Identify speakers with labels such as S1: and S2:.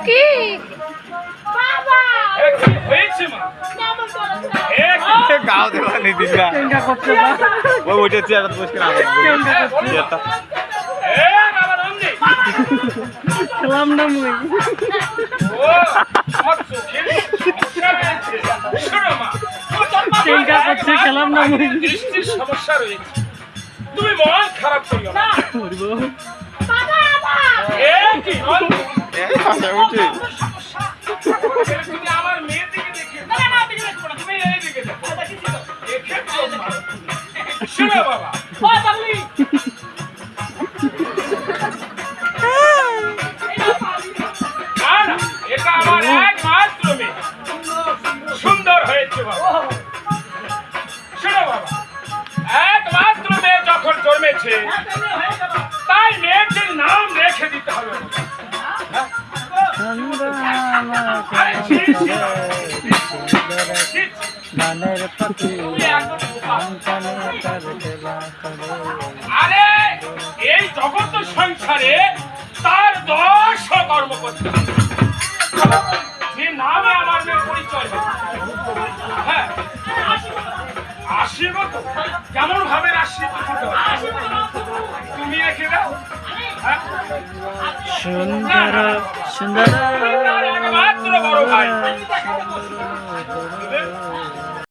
S1: কি বাবা
S2: হয়েছে মা
S3: গাও দেওয়া নেই দিন না ওই ওইটা চেয়ারটা বসে চেয়ারটা
S4: খেলাম না মুই চিন্তা করছে খেলাম না মুই
S2: দৃষ্টির সমস্যা রয়েছে তুমি মন খারাপ করিও না কি
S3: উঠে
S2: তুমি আমার মেয়ের দিকে দেখে তুমি এই দিকে দেখো দেখে শোনো বাবা এটা আমার একমাত্র মেয়ে সুন্দর হয়েছে বাবা শোনো বাবা একমাত্র মেয়ে যখন জন্মেছে তাই মেয়েটির নাম রেখে দিতে হবে
S4: গানের পাখি
S2: আরে এই জগৎ সংসারে তার 10 কর্ম করতে যে নামে আমার মেয়ের পরিচয় হ্যাঁ আশীর্বাদ কেমন ভাবে আশীর্বাদ তুমি রেখে দাও
S4: সুন্দর সুন্দর
S2: একমাত্র বড় ভাই